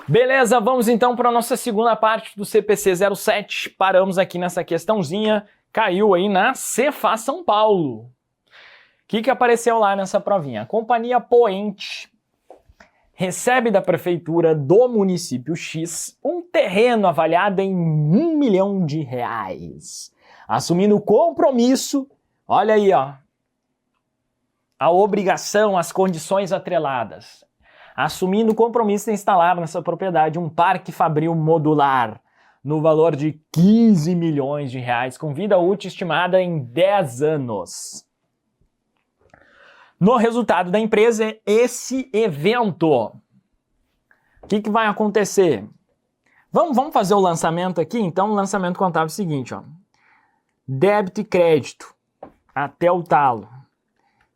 Beleza, vamos então para a nossa segunda parte do CPC 07. Paramos aqui nessa questãozinha, caiu aí na Cefa São Paulo. O que apareceu lá nessa provinha? A companhia Poente recebe da prefeitura do município X um terreno avaliado em R$1 milhão, assumindo o compromisso, olha aí, ó, a obrigação, as condições atreladas. Assumindo o compromisso de instalar nessa propriedade um parque fabril modular no valor de R$15 milhões, com vida útil estimada em 10 anos. No resultado da empresa, esse evento. O que vai acontecer? Vamos fazer o lançamento aqui? Então, o lançamento contábil é o seguinte, ó. Débito e crédito até o talo.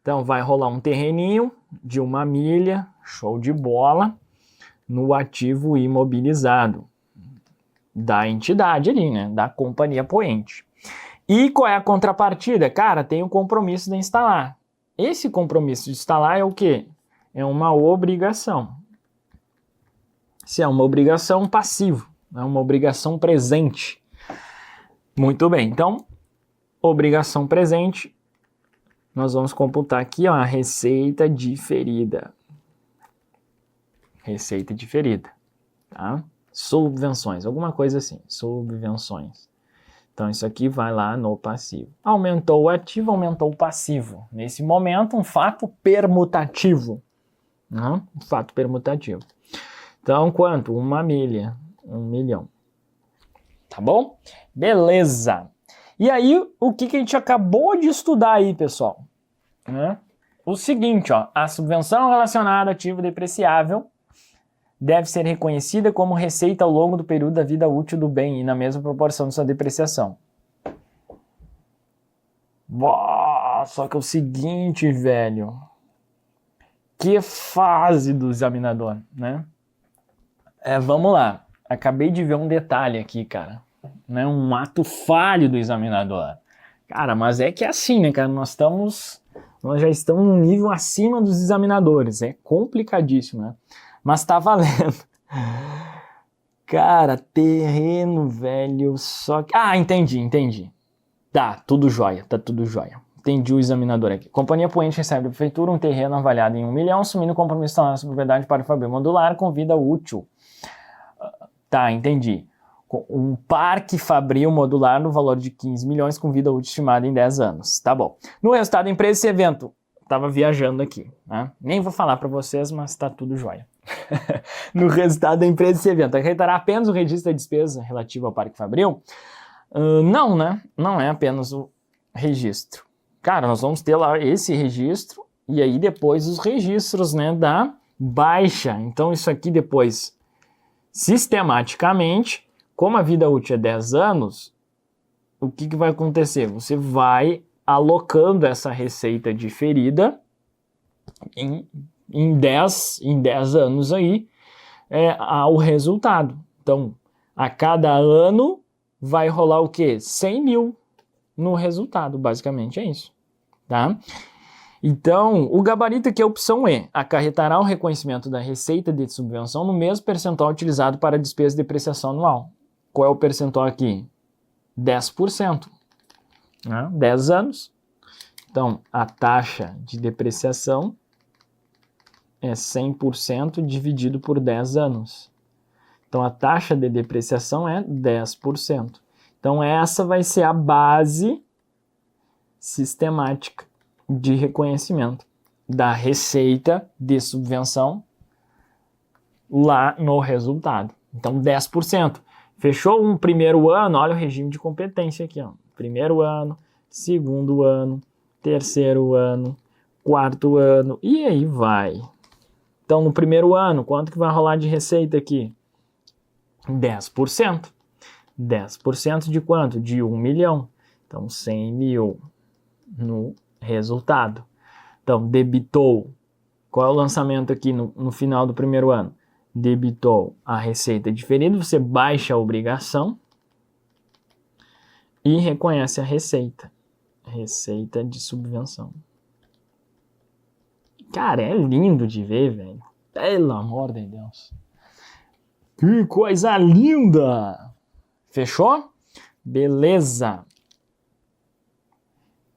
Então, vai rolar um terreninho de 1 milha, show de bola, no ativo imobilizado da entidade ali, né? Da companhia Poente. E qual é a contrapartida? Cara, tem o compromisso de instalar. Esse compromisso de instalar é o quê? É uma obrigação. Se é uma obrigação, passivo. É uma obrigação presente. Muito bem, então, obrigação presente, nós vamos computar aqui, ó, a receita diferida. Receita diferida, tá? Subvenções, alguma coisa assim, subvenções. Então, isso aqui vai lá no passivo. Aumentou o ativo, aumentou o passivo. Nesse momento, um fato permutativo. Um fato permutativo. Então, quanto? 1 milha, 1 milhão. Tá bom? Beleza. E aí, o que a gente acabou de estudar aí, pessoal? O seguinte, ó, a subvenção relacionada a ativo depreciável deve ser reconhecida como receita ao longo do período da vida útil do bem e na mesma proporção de sua depreciação. Só que é o seguinte, velho. Que fase do examinador, né? Vamos lá. Acabei de ver um detalhe aqui, cara. Né? Um ato falho do examinador. Cara, mas é que é assim, né, cara? Nós já estamos num nível acima dos examinadores. É complicadíssimo, né? Mas tá valendo. Cara, terreno, velho, só que... entendi. Tá, tudo jóia. Entendi o examinador aqui. Companhia Poente recebe da prefeitura um terreno avaliado em 1 milhão, assumindo o compromisso de instalar essa propriedade para fabril modular com vida útil. Tá, entendi. Um parque fabril modular no valor de 15 milhões com vida útil estimada em 10 anos. Tá bom. No resultado da empresa, esse evento... Tava viajando aqui, né? Nem vou falar para vocês, mas tá tudo jóia. No resultado da empresa, esse evento acarretará apenas o registro da despesa relativa ao Parque Fabril? Não, né? Não é apenas o registro. Cara, nós vamos ter lá esse registro e aí depois os registros, né, da baixa. Então isso aqui depois, sistematicamente, como a vida útil é 10 anos, o que vai acontecer? Você vai alocando essa receita diferida em 10 anos aí ao resultado. Então, a cada ano vai rolar o quê? 100 mil no resultado, basicamente é isso, tá? Então, o gabarito aqui é a opção E, acarretará o reconhecimento da receita de subvenção no mesmo percentual utilizado para a despesa de depreciação anual. Qual é o percentual aqui? 10%. 10 anos. Então, a taxa de depreciação é 100% dividido por 10 anos. Então, a taxa de depreciação é 10%. Então, essa vai ser a base sistemática de reconhecimento da receita de subvenção lá no resultado. Então, 10%. Fechou um primeiro ano, olha o regime de competência aqui, ó. Primeiro ano, segundo ano, terceiro ano, quarto ano, e aí vai. Então, no primeiro ano, quanto que vai rolar de receita aqui? 10%. 10% de quanto? De 1 milhão. Então, 100 mil no resultado. Então, debitou. Qual é o lançamento aqui no final do primeiro ano? Debitou a receita diferida, você baixa a obrigação e reconhece a receita. Receita de subvenção. Cara, é lindo de ver, velho. Pelo amor de Deus. Que coisa linda! Fechou? Beleza.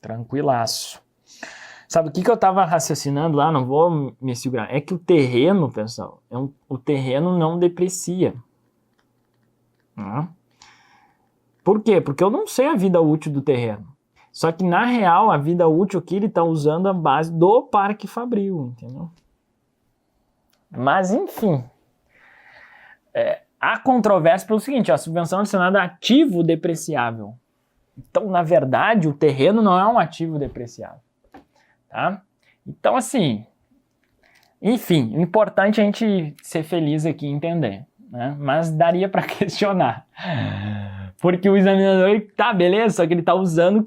Tranquilaço. Sabe o que eu tava raciocinando lá? Não vou me segurar. É que o terreno, pessoal, o terreno não deprecia. Por quê? Porque eu não sei a vida útil do terreno. Só que, na real, a vida útil aqui ele está usando a base do Parque Fabril, entendeu? Mas, enfim. Há controvérsia pelo seguinte, a subvenção adicionada é ativo depreciável. Então, na verdade, o terreno não é um ativo depreciável. Tá? Então, assim, enfim, o importante é a gente ser feliz aqui e entender, né? Mas daria para questionar. Porque o examinador, tá, beleza, só que ele tá usando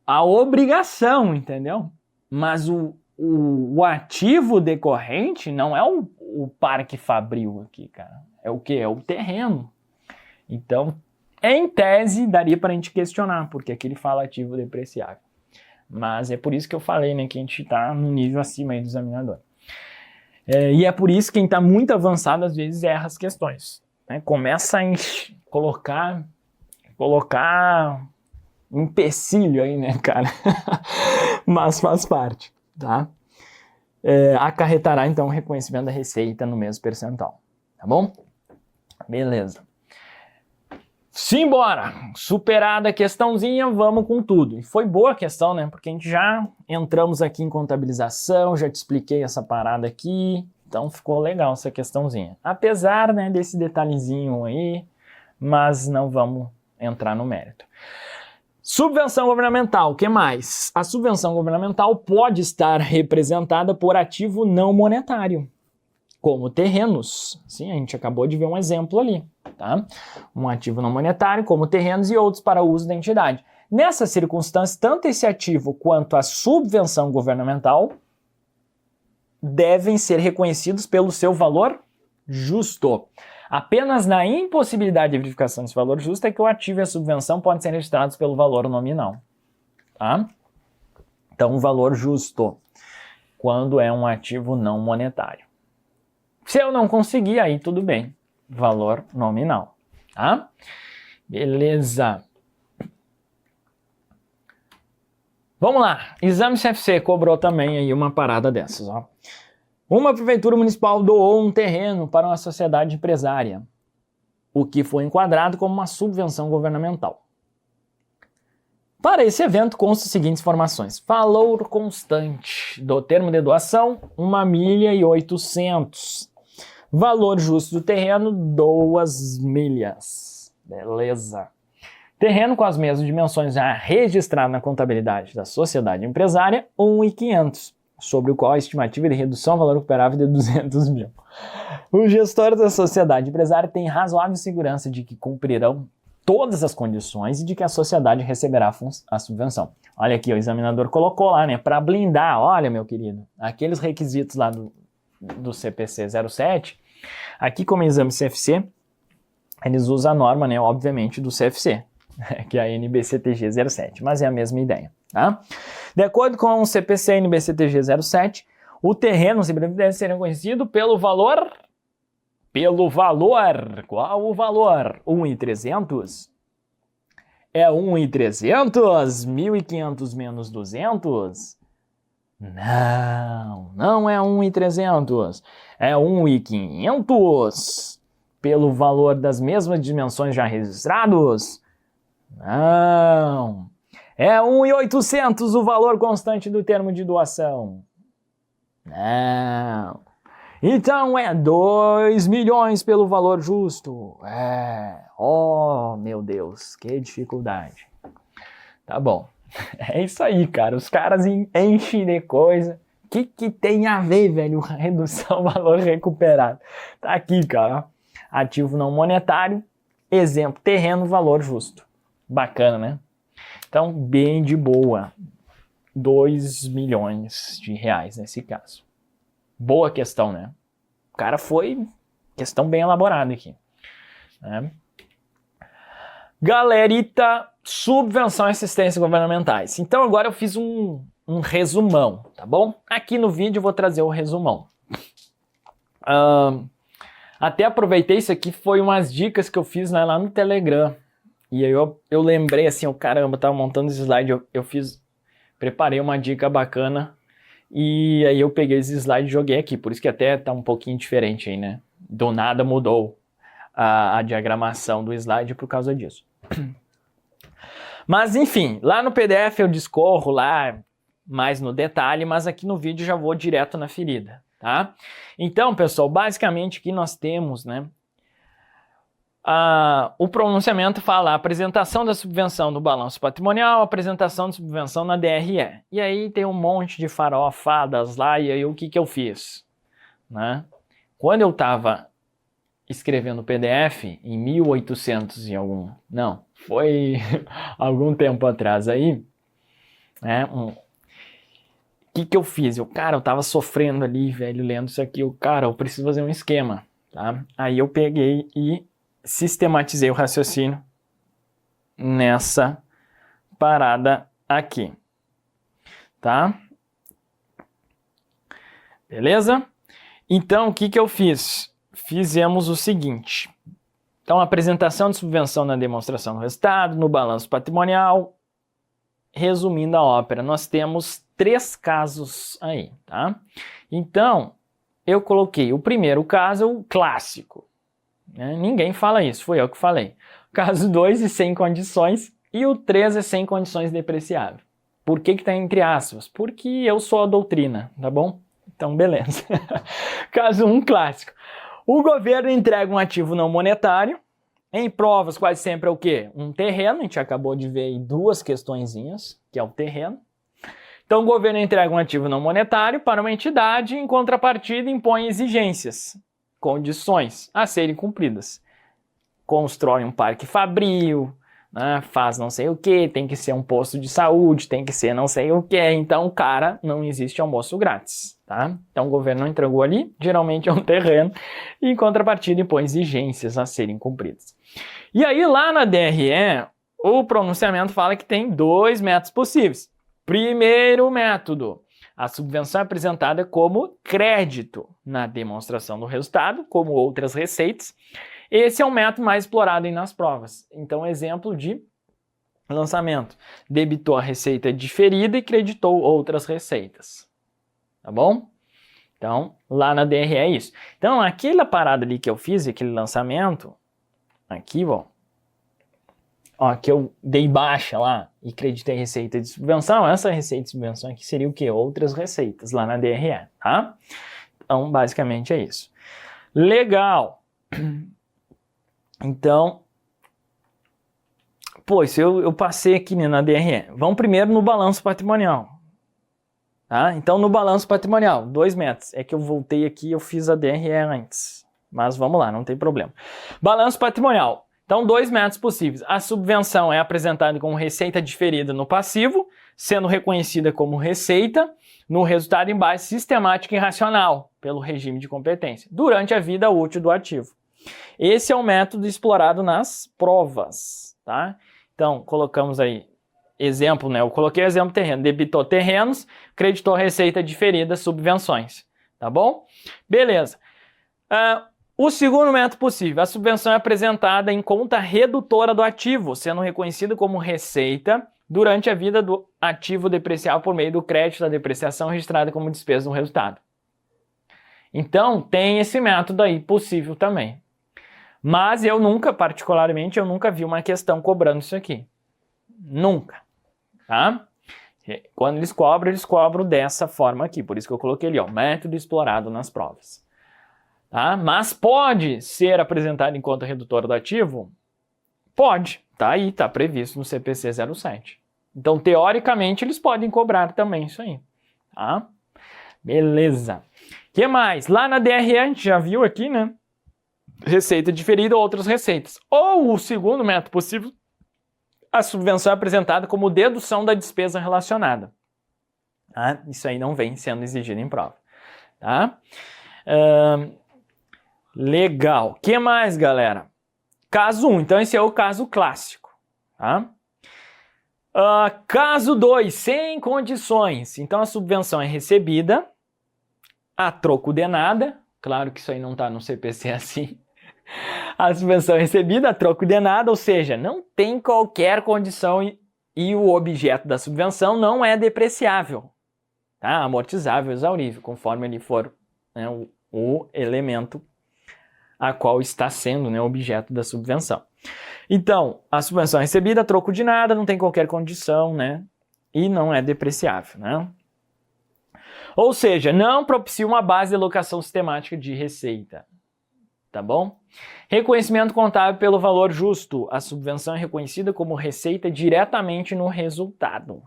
a obrigação, entendeu? Mas o ativo decorrente não é o Parque Fabril aqui, cara. É o quê? É o terreno. Então, em tese, daria para a gente questionar, porque aqui ele fala ativo depreciável. Mas é por isso que eu falei, né, que a gente está no nível acima aí do examinador. E é por isso que quem está muito avançado, às vezes, erra as questões. Né? Começa a colocar empecilho aí, né, cara? Mas faz parte, tá? Acarretará, então, o reconhecimento da receita no mesmo percentual. Tá bom? Beleza. Simbora! Superada a questãozinha, vamos com tudo. E foi boa a questão, né? Porque a gente já entramos aqui em contabilização, já te expliquei essa parada aqui, então ficou legal essa questãozinha. Apesar, né, desse detalhezinho aí, mas não vamos entrar no mérito. Subvenção governamental, o que mais? A subvenção governamental pode estar representada por ativo não monetário, como terrenos. Sim, a gente acabou de ver um exemplo ali. Tá? Um ativo não monetário, como terrenos e outros para uso da entidade. Nessas circunstâncias, tanto esse ativo quanto a subvenção governamental devem ser reconhecidos pelo seu valor justo. Apenas na impossibilidade de verificação desse valor justo é que o ativo e a subvenção podem ser registrados pelo valor nominal. Tá? Então, o valor justo, quando é um ativo não monetário. Se eu não conseguir, aí tudo bem. Valor nominal, tá? Beleza. Vamos lá. Exame CFC cobrou também aí uma parada dessas, ó. Uma prefeitura municipal doou um terreno para uma sociedade empresária, o que foi enquadrado como uma subvenção governamental. Para esse evento constam as seguintes informações. Valor constante do termo de doação, 1.800. Valor justo do terreno, 2 milhas. Beleza. Terreno com as mesmas dimensões já registrado na contabilidade da sociedade empresária, 1.500, sobre o qual a estimativa de redução ao valor recuperável de 200 mil. Os gestores da sociedade empresária têm razoável segurança de que cumprirão todas as condições e de que a sociedade receberá a subvenção. Olha aqui, o examinador colocou lá, né, para blindar, olha, meu querido, aqueles requisitos lá do CPC 07, aqui como exame CFC, eles usam a norma, né, obviamente, do CFC, que é a NBCTG 07, mas é a mesma ideia, tá? De acordo com o CPC NBCTG 07, o terreno deve ser reconhecido pelo valor... Qual o valor? 1.300? É 1.300? 1.500 menos 200? Não é 1.300. É 1.500 pelo valor das mesmas dimensões já registrados? Não. É 1.800 o valor constante do termo de doação? Não. Então é 2 milhões pelo valor justo? Oh, meu Deus, que dificuldade. Tá bom. É isso aí, cara. Os caras enchem de coisa. O que tem a ver, velho? Redução valor recuperado. Tá aqui, cara. Ativo não monetário. Exemplo, terreno, valor justo. Bacana, né? Então, bem de boa. 2 milhões de reais nesse caso. Boa questão, né? O cara foi... Questão bem elaborada aqui. Né? Galerita, subvenção e assistência governamentais. Então agora eu fiz um resumão, tá bom? Aqui no vídeo eu vou trazer o resumão. Até aproveitei, isso aqui foi umas dicas que eu fiz lá no Telegram. E aí eu lembrei assim, caramba, eu tava montando esse slide, preparei uma dica bacana. E aí eu peguei esse slide e joguei aqui, por isso que até tá um pouquinho diferente aí, né? Do nada mudou a diagramação do slide por causa disso. Mas enfim, lá no PDF eu discorro lá mais no detalhe, mas aqui no vídeo já vou direto na ferida, tá? Então, pessoal, basicamente aqui nós temos, né? O pronunciamento fala a apresentação da subvenção no balanço patrimonial, apresentação de subvenção na DRE. E aí tem um monte de farofadas lá, e aí o que eu fiz? Né? Quando eu estava escrevendo o PDF, em 1800 e algum... Não, foi algum tempo atrás aí, né? O que eu fiz? Eu tava sofrendo ali, velho, lendo isso aqui. Eu preciso fazer um esquema, tá? Aí eu peguei e sistematizei o raciocínio nessa parada aqui, tá? Beleza? Então, o que eu fiz? Fizemos o seguinte. Então, apresentação de subvenção na demonstração do resultado, no balanço patrimonial. Resumindo a ópera, nós temos 3 casos aí, tá? Então, eu coloquei o primeiro caso, o clássico. Ninguém fala isso, foi eu que falei. Caso 2 e sem condições e o 3 é sem condições depreciável. Por que está entre aspas? Porque eu sou a doutrina, tá bom? Então, beleza. Caso 1, clássico. O governo entrega um ativo não monetário. Em provas, quase sempre é o quê? Um terreno. A gente acabou de ver aí 2 questõezinhas, que é o terreno. Então, o governo entrega um ativo não monetário para uma entidade e, em contrapartida, impõe exigências, condições a serem cumpridas. Constrói um parque fabril, né, faz não sei o que, tem que ser um posto de saúde, tem que ser não sei o que. Então, não existe almoço grátis, tá? Então, o governo não entregou ali, geralmente é um terreno, e em contrapartida impõe exigências a serem cumpridas. E aí, lá na DRE, o pronunciamento fala que tem 2 métodos possíveis. Primeiro método. A subvenção é apresentada como crédito na demonstração do resultado, como outras receitas. Esse é um método mais explorado aí nas provas. Então, exemplo de lançamento. Debitou a receita diferida e creditou outras receitas. Tá bom? Então, lá na DRE é isso. Então, aquela parada ali que eu fiz, aquele lançamento, aqui, ó, que eu dei baixa lá e creditei receita de subvenção, essa receita de subvenção aqui seria o quê? Outras receitas lá na DRE, tá? Então, basicamente é isso. Legal! Então, isso eu passei aqui, né, na DRE. Vamos primeiro no balanço patrimonial. Tá? Então, no balanço patrimonial, 2 métodos. É que eu voltei aqui e eu fiz a DRE antes. Mas vamos lá, não tem problema. Balanço patrimonial. Então, 2 métodos possíveis. A subvenção é apresentada como receita diferida no passivo, sendo reconhecida como receita no resultado em base sistemática e racional, pelo regime de competência, durante a vida útil do ativo. Esse é o método explorado nas provas, tá? Então, colocamos aí exemplo, né? Eu coloquei o exemplo terreno. Debitou terrenos, creditou receita diferida, subvenções, tá bom? Beleza. O segundo método possível, a subvenção é apresentada em conta redutora do ativo, sendo reconhecida como receita durante a vida do ativo depreciável por meio do crédito da depreciação registrada como despesa no resultado. Então, tem esse método aí possível também. Mas particularmente, eu nunca vi uma questão cobrando isso aqui. Nunca, tá? Quando eles cobram dessa forma aqui. Por isso que eu coloquei ali, método explorado nas provas. Tá? Mas pode ser apresentado em conta redutora do ativo? Pode, tá aí, tá previsto no CPC 07. Então, teoricamente, eles podem cobrar também isso aí, tá? Beleza. O que mais? Lá na DRE, a gente já viu aqui, né? Receita diferida ou outras receitas. Ou o segundo método possível, a subvenção é apresentada como dedução da despesa relacionada. Tá? Isso aí não vem sendo exigido em prova. Tá? Legal. O que mais, galera? Caso 1. Então, esse é o caso clássico. Tá? Caso 2. Sem condições. Então, a subvenção é recebida a troco de nada, Claro que isso aí não está no CPC assim. A subvenção recebida a troco de nada, ou seja, não tem qualquer condição e o objeto da subvenção não é depreciável, tá? Amortizável, exaurível, conforme ele for, né, o elemento a qual está sendo, né, objeto da subvenção. Então, a subvenção recebida a troco de nada, não tem qualquer condição, né? E não é depreciável, né? Ou seja, não propicia uma base de alocação sistemática de receita. Tá bom? Reconhecimento contábil pelo valor justo. A subvenção é reconhecida como receita diretamente no resultado.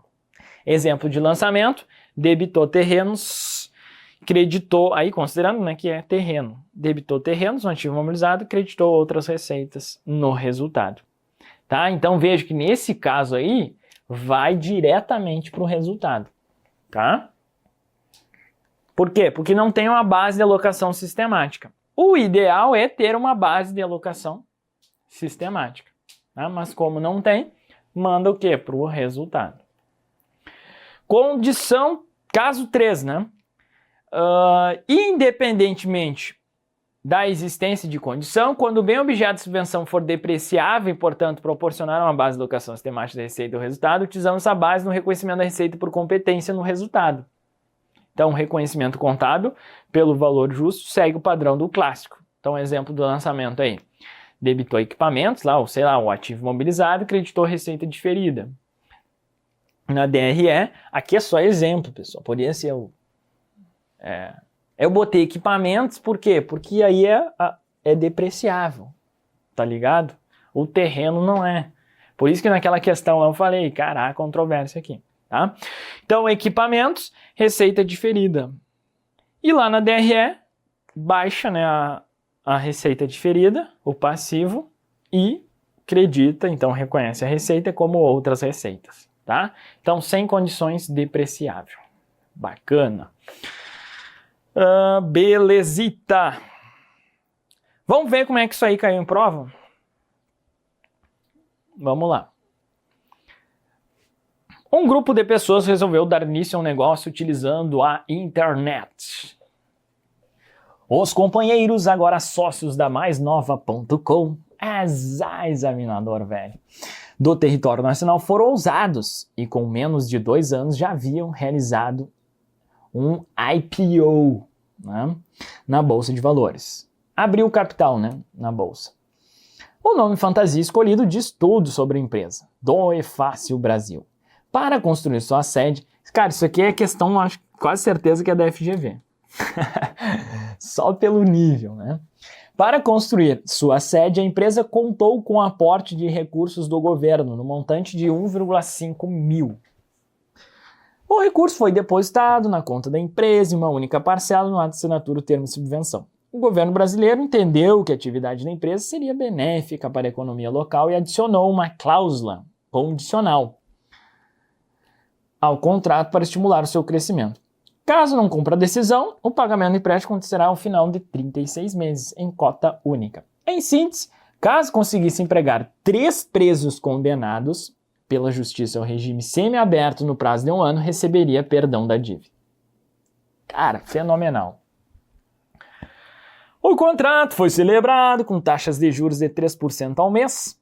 Exemplo de lançamento: debitou terrenos, creditou, aí considerando, né, que é terreno, debitou terrenos, um ativo imobilizado, creditou outras receitas no resultado. Tá? Então veja que nesse caso aí, vai diretamente para o resultado. Tá? Por quê? Porque não tem uma base de alocação sistemática. O ideal é ter uma base de alocação sistemática, tá? Mas como não tem, manda o quê? Para o resultado. Condição, caso 3, né? Independentemente da existência de condição, quando o bem objeto de subvenção for depreciável e, portanto, proporcionar uma base de alocação sistemática da receita do resultado, utilizamos essa base no reconhecimento da receita por competência no resultado. Então, reconhecimento contábil pelo valor justo segue o padrão do clássico. Então, exemplo do lançamento aí. Debitou equipamentos, lá, ou sei lá, o ativo imobilizado, creditou receita diferida. Na DRE, aqui é só exemplo, pessoal. Poderia ser eu botei equipamentos, por quê? Porque aí é depreciável, tá ligado? O terreno não é. Por isso que naquela questão lá eu falei, caraca, controvérsia aqui. Tá? Então, equipamentos, receita diferida. E lá na DRE, baixa, né, a receita diferida, o passivo, e credita, então reconhece a receita como outras receitas. Tá? Então, sem condições, depreciável. Bacana. Belezita. Vamos ver como é que isso aí caiu em prova? Vamos lá. Um grupo de pessoas resolveu dar início a um negócio utilizando a internet. Os companheiros, agora sócios da maisnova.com, examinador velho, do território nacional, foram ousados e com menos de 2 anos já haviam realizado um IPO, né, na Bolsa de Valores. Abriu capital, né, na Bolsa. O nome fantasia escolhido diz tudo sobre a empresa, Doefácil Brasil. Para construir sua sede, cara, isso aqui é questão, acho quase certeza que é da FGV. Só pelo nível, né? Para construir sua sede, a empresa contou com o aporte de recursos do governo, no montante de 1,5 mil. O recurso foi depositado na conta da empresa em uma única parcela no ato de assinatura do termo de subvenção. O governo brasileiro entendeu que a atividade da empresa seria benéfica para a economia local e adicionou uma cláusula condicional ao contrato para estimular o seu crescimento. Caso não cumpra a decisão, o pagamento do empréstimo acontecerá ao final de 36 meses, em cota única. Em síntese, caso conseguisse empregar 3 presos condenados pela justiça ao regime semiaberto no prazo de 1 ano, receberia perdão da dívida. Cara, fenomenal. O contrato foi celebrado com taxas de juros de 3% ao mês.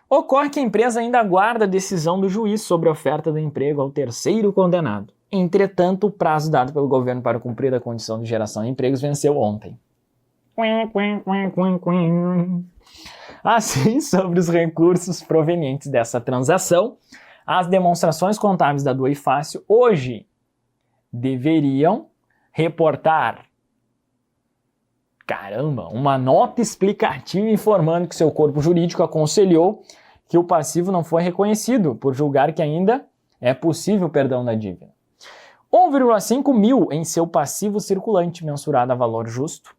Ocorre que a empresa ainda aguarda a decisão do juiz sobre a oferta do emprego ao terceiro condenado. Entretanto, o prazo dado pelo governo para cumprir a condição de geração de empregos venceu ontem. Assim, sobre os recursos provenientes dessa transação, as demonstrações contábeis da Doefácil hoje deveriam reportar, uma nota explicativa informando que seu corpo jurídico aconselhou que o passivo não foi reconhecido, por julgar que ainda é possível perdão da dívida. 1,5 mil em seu passivo circulante, mensurado a valor justo.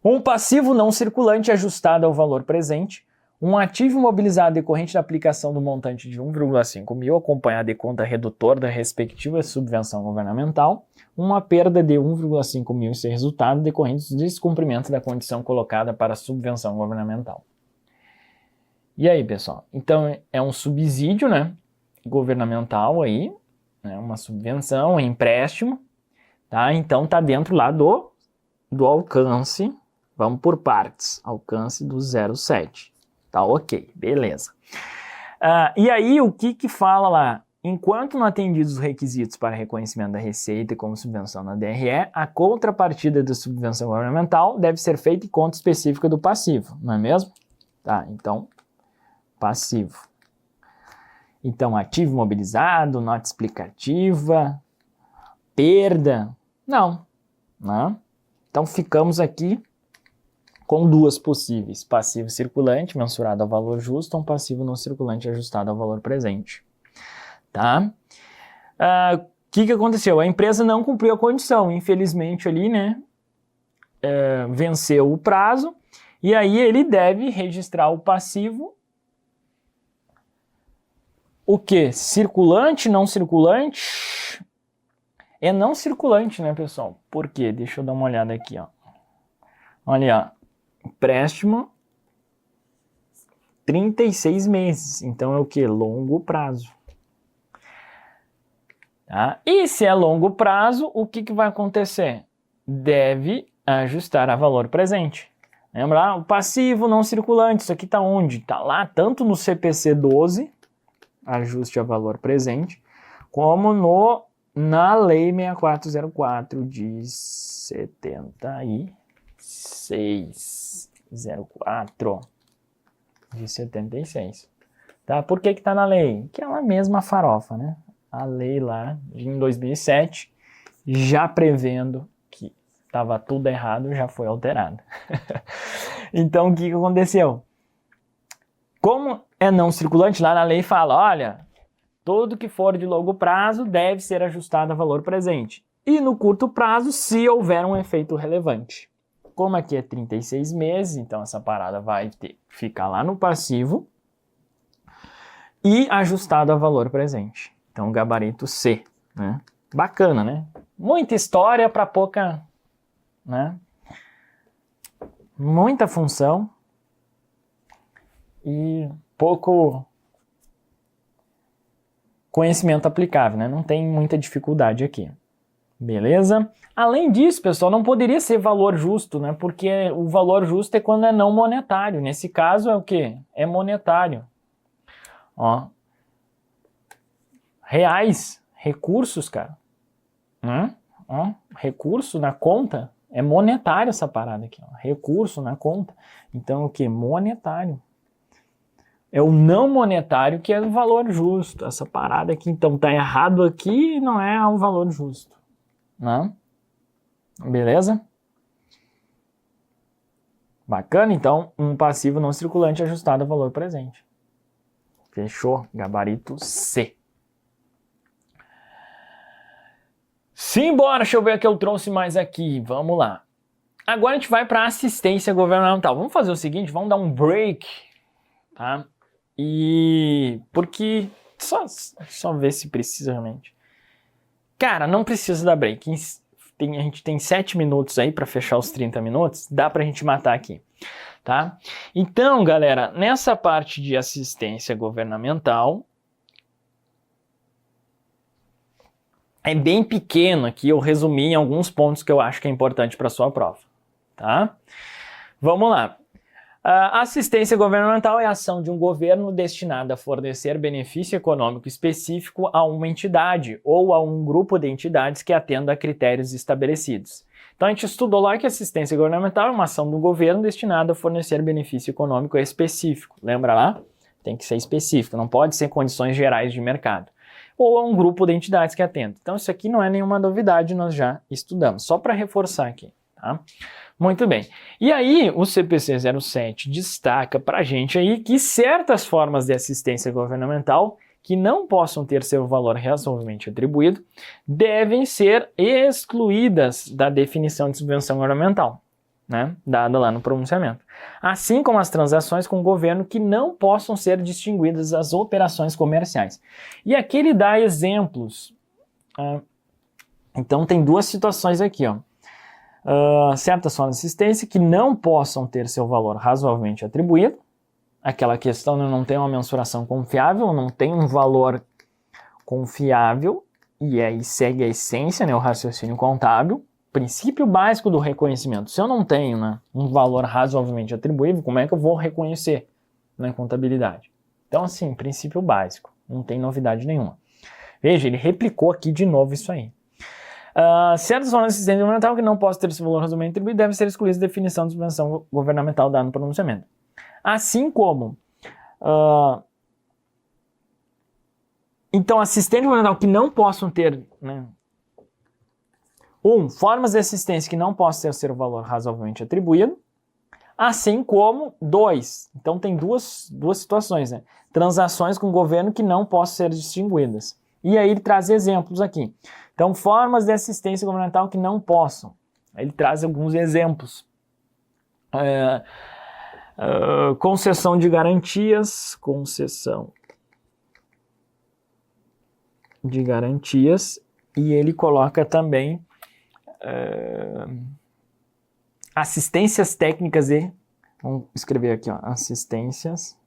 Um passivo não circulante ajustado ao valor presente. Um ativo imobilizado decorrente da aplicação do montante de 1,5 mil, acompanhado de conta redutor da respectiva subvenção governamental. Uma perda de 1,5 mil em seu resultado decorrente do descumprimento da condição colocada para a subvenção governamental. E aí, pessoal? Então, é um subsídio, né, governamental aí, né, uma subvenção, um empréstimo, tá? Então, tá dentro lá do do alcance, vamos por partes, alcance do 0,7. Tá ok, beleza. E aí, o que fala lá? Enquanto não atendidos os requisitos para reconhecimento da receita como subvenção na DRE, a contrapartida da subvenção governamental deve ser feita em conta específica do passivo, não é mesmo? Tá, então, passivo. Então, ativo mobilizado, nota explicativa, perda, não, né? Então, ficamos aqui com duas possíveis, passivo circulante mensurado ao valor justo ou um passivo não circulante ajustado ao valor presente. Tá? Que aconteceu? A empresa não cumpriu a condição, infelizmente ali, né? Venceu o prazo, e aí ele deve registrar o passivo. O que? Circulante, não circulante? É não circulante, né, pessoal? Por quê? Deixa eu dar uma olhada aqui, ó. Olha, empréstimo 36 meses. Então é o que? Longo prazo. Tá? E se é longo prazo, o que vai acontecer? Deve ajustar a valor presente. Lembra? O passivo não circulante, isso aqui está onde? Está lá tanto no CPC 12, ajuste a valor presente, como na Lei 6404 de 7604 de 76. Tá? Por que está na lei? Que é a mesma farofa, né? A lei lá em 2007, já prevendo que estava tudo errado, já foi alterada. Então, o que aconteceu? Como é não circulante, lá na lei fala, olha, tudo que for de longo prazo deve ser ajustado a valor presente. E no curto prazo, se houver um efeito relevante. Como aqui é 36 meses, então essa parada vai ficar lá no passivo e ajustado a valor presente. Então, gabarito C, né? Bacana, né? Muita história para pouca, né? Muita função e pouco conhecimento aplicável, né? Não tem muita dificuldade aqui. Beleza? Além disso, pessoal, não poderia ser valor justo, né? Porque o valor justo é quando é não monetário. Nesse caso é o quê? É monetário. Ó. Reais, recursos, cara. Ó, recurso na conta, é monetário essa parada aqui. Ó. Recurso na conta. Então, o que? Monetário. É o não monetário que é o valor justo. Essa parada aqui, então, tá errado aqui e não é o valor justo. Né? Beleza? Bacana, então, um passivo não circulante ajustado ao valor presente. Fechou? Gabarito C. Simbora, deixa eu ver o que eu trouxe mais aqui. Vamos lá. Agora a gente vai para assistência governamental. Vamos fazer o seguinte, vamos dar um break, tá? E porque só ver se precisa realmente. Cara, não precisa dar break. A gente tem 7 minutos aí para fechar os 30 minutos. Dá pra gente matar aqui, tá? Então, galera, nessa parte de assistência governamental, é bem pequeno aqui, eu resumi em alguns pontos que eu acho que é importante para a sua prova, tá? Vamos lá. A assistência governamental é a ação de um governo destinada a fornecer benefício econômico específico a uma entidade ou a um grupo de entidades que atenda a critérios estabelecidos. Então a gente estudou lá que assistência governamental é uma ação do governo destinada a fornecer benefício econômico específico. Lembra lá? Tem que ser específico, não pode ser condições gerais de mercado. Ou a um grupo de entidades que atendem. Então isso aqui não é nenhuma novidade, nós já estudamos. Só para reforçar aqui, tá? Muito bem. E aí o CPC 07 destaca para a gente aí que certas formas de assistência governamental que não possam ter seu valor razoavelmente atribuído devem ser excluídas da definição de subvenção governamental, né, dada lá no pronunciamento. Assim como as transações com o governo que não possam ser distinguidas das operações comerciais. E aqui ele dá exemplos. Então tem duas situações aqui, ó. Certas formas de assistência que não possam ter seu valor razoavelmente atribuído. Aquela questão de não ter uma mensuração confiável, não tem um valor confiável, e aí segue a essência, né, o raciocínio contábil, princípio básico do reconhecimento. Se eu não tenho, né, um valor razoavelmente atribuível, como é que eu vou reconhecer na contabilidade? Então, assim, princípio básico. Não tem novidade nenhuma. Veja, ele replicou aqui de novo isso aí. Certas formas de assistência governamental que não possam ter esse valor razoavelmente atribuído devem ser excluídas da definição de subvenção governamental dada no pronunciamento. Assim como... então, assistente governamental que não possam ter... Né, formas de assistência que não possam ter o valor razoavelmente atribuído, assim como 2. Então tem duas situações, né? Transações com o governo que não possam ser distinguidas. E aí ele traz exemplos aqui. Então, formas de assistência governamental que não possam. Ele traz alguns exemplos. Concessão de garantias, e ele coloca também assistências técnicas e, vamos escrever aqui, ó, assistências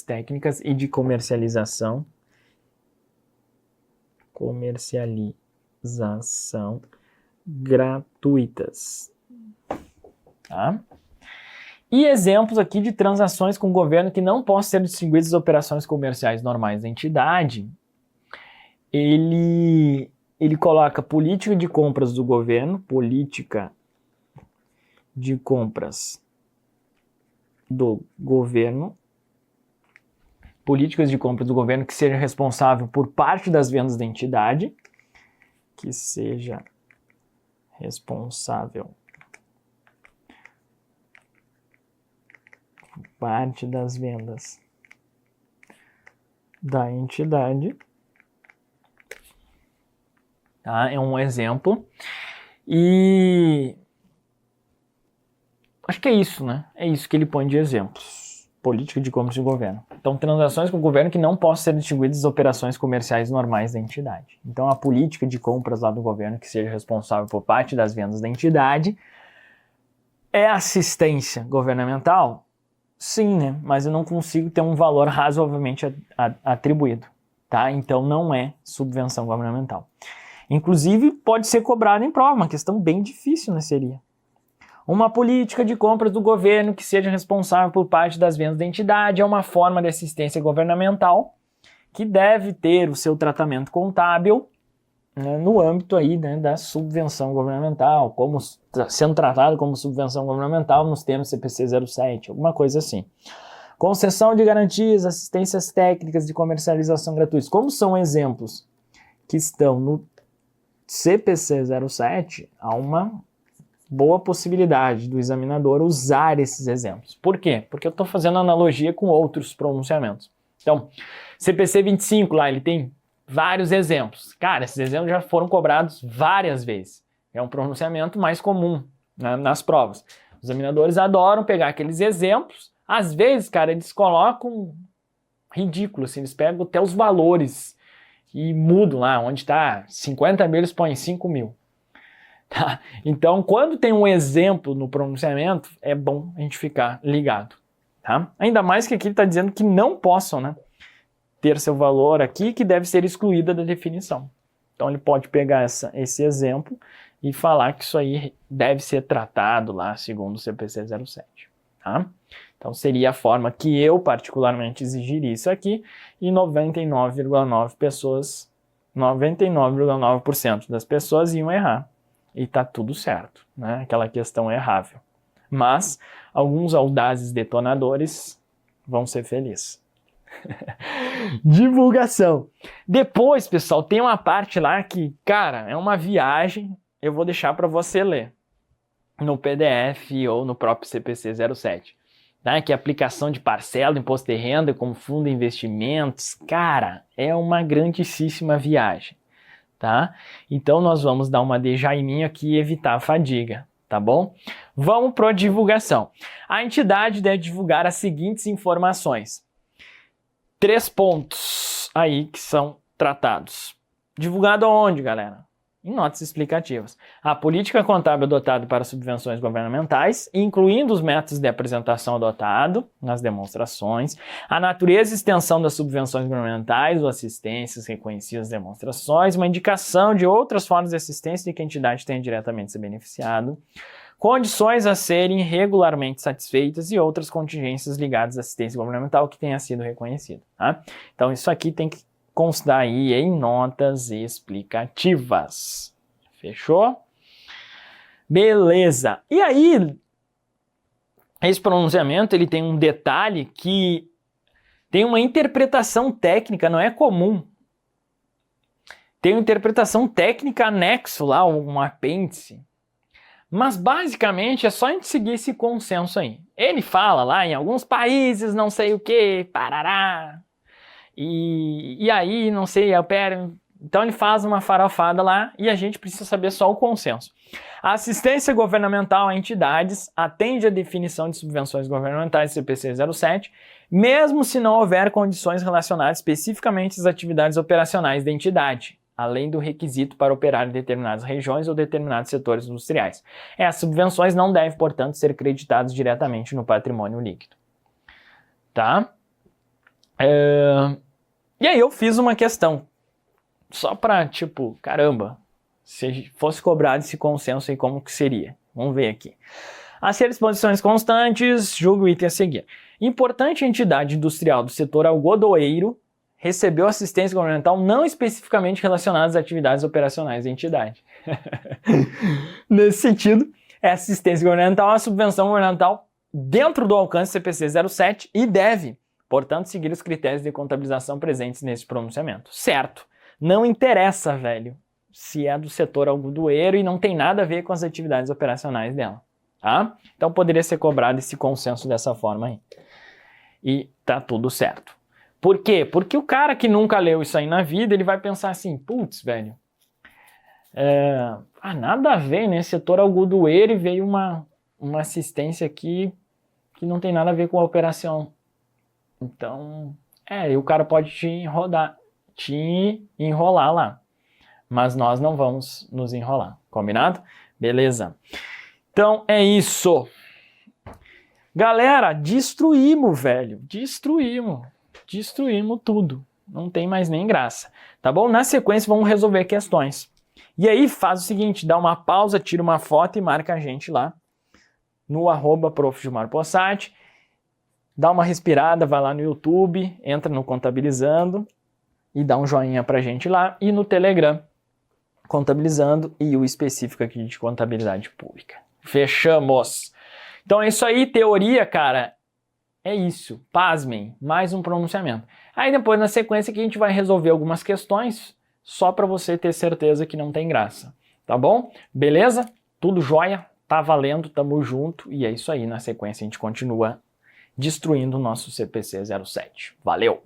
técnicas e de comercialização gratuitas, tá? E exemplos aqui de transações com o governo que não possam ser distinguidas das operações comerciais normais da entidade. Ele coloca política de compras do governo, políticas de compras do governo que seja responsável por parte das vendas da entidade, parte das vendas da entidade, tá? É um exemplo. E acho que é isso, né? É isso que ele põe de exemplos. Política de compras do governo. Então, transações com o governo que não possam ser distinguidas das operações comerciais normais da entidade. Então, a política de compras lá do governo que seja responsável por parte das vendas da entidade é assistência governamental? Sim, né? Mas eu não consigo ter um valor razoavelmente atribuído, tá? Então, não é subvenção governamental. Inclusive, pode ser cobrado em prova, uma questão bem difícil, né, seria. Uma política de compras do governo que seja responsável por parte das vendas da entidade é uma forma de assistência governamental que deve ter o seu tratamento contábil, né, no âmbito aí, né, da subvenção governamental, como sendo tratado como subvenção governamental nos termos CPC 07, alguma coisa assim. Concessão de garantias, assistências técnicas de comercialização gratuitas. Como são exemplos que estão no CPC 07, há uma boa possibilidade do examinador usar esses exemplos. Por quê? Porque eu estou fazendo analogia com outros pronunciamentos. Então, CPC 25 lá, ele tem vários exemplos. Cara, esses exemplos já foram cobrados várias vezes. É um pronunciamento mais comum, né, nas provas. Os examinadores adoram pegar aqueles exemplos. Às vezes, cara, eles colocam ridículo, assim, eles pegam até os valores e mudam lá, onde está 50 mil, eles põem 5 mil. Tá? Então, quando tem um exemplo no pronunciamento, é bom a gente ficar ligado. Tá? Ainda mais que aqui ele está dizendo que não possam, né, ter seu valor aqui, que deve ser excluída da definição. Então, ele pode pegar esse exemplo e falar que isso aí deve ser tratado lá segundo o CPC 07. Tá? Então, seria a forma que eu particularmente exigiria isso aqui, e 99,9% das pessoas iam errar. E tá tudo certo, né? Aquela questão é errável. Mas alguns audazes detonadores vão ser felizes. Divulgação. Depois, pessoal, tem uma parte lá que, cara, é uma viagem. Eu vou deixar para você ler no PDF ou no próprio CPC 07. Tá? Que é aplicação de parcela do imposto de renda como fundo de investimentos. Cara, é uma grandíssima viagem. Tá? Então, nós vamos dar uma de Jaiminho aqui e evitar a fadiga, tá bom? Vamos para a divulgação. A entidade deve divulgar as seguintes informações. 3 pontos aí que são tratados. Divulgado aonde, galera? em notas explicativas. A política contábil adotada para subvenções governamentais, incluindo os métodos de apresentação adotado nas demonstrações, a natureza e extensão das subvenções governamentais ou assistências reconhecidas nas demonstrações, uma indicação de outras formas de assistência de que a entidade tenha diretamente se beneficiado, condições a serem regularmente satisfeitas e outras contingências ligadas à assistência governamental que tenha sido reconhecida. Tá? Então isso aqui tem que constar aí em notas explicativas. Fechou? Beleza. E aí, esse pronunciamento ele tem um detalhe que tem uma interpretação técnica, não é comum. Tem uma interpretação técnica anexo lá, um apêndice. Mas basicamente é só a gente seguir esse consenso aí. Ele fala lá em alguns países, não sei o que, parará. E aí, não sei, então ele faz uma farofada lá e a gente precisa saber só o consenso. A assistência governamental a entidades atende à definição de subvenções governamentais CPC 07, mesmo se não houver condições relacionadas especificamente às atividades operacionais da entidade, além do requisito para operar em determinadas regiões ou determinados setores industriais. As subvenções não devem, portanto, ser creditadas diretamente no patrimônio líquido. Tá? E aí eu fiz uma questão, só para, tipo, caramba, se fosse cobrado esse consenso aí, como que seria? Vamos ver aqui. A ser disposições constantes, julgo o item a seguir. Importante entidade industrial do setor algodoeiro recebeu assistência governamental não especificamente relacionada às atividades operacionais da entidade. Nesse sentido, é assistência governamental a subvenção governamental dentro do alcance CPC 07 e deve, portanto, seguir os critérios de contabilização presentes nesse pronunciamento. Certo. Não interessa, velho, se é do setor algodoeiro e não tem nada a ver com as atividades operacionais dela. Tá? Então poderia ser cobrado esse consenso dessa forma aí. E tá tudo certo. Por quê? Porque o cara que nunca leu isso aí na vida, ele vai pensar assim, putz, velho, nada a ver, né? Setor algodoeiro e veio uma assistência aqui que não tem nada a ver com a operação. Então, e o cara pode te enrolar lá. Mas nós não vamos nos enrolar. Combinado? Beleza. Então, é isso. Galera, destruímos, velho. Destruímos tudo. Não tem mais nem graça. Tá bom? Na sequência, vamos resolver questões. E aí, faz o seguinte, dá uma pausa, tira uma foto e marca a gente lá no @profgilmarpossati. Dá uma respirada, vai lá no YouTube, entra no Contabilizando e dá um joinha pra gente lá. E no Telegram, Contabilizando e o específico aqui de contabilidade pública. Fechamos! Então é isso aí, teoria, cara, é isso. Pasmem, mais um pronunciamento. Aí depois, na sequência, que a gente vai resolver algumas questões só pra você ter certeza que não tem graça. Tá bom? Beleza? Tudo jóia? Tá valendo, tamo junto. E é isso aí, na sequência a gente continua destruindo o nosso CPC 07. Valeu!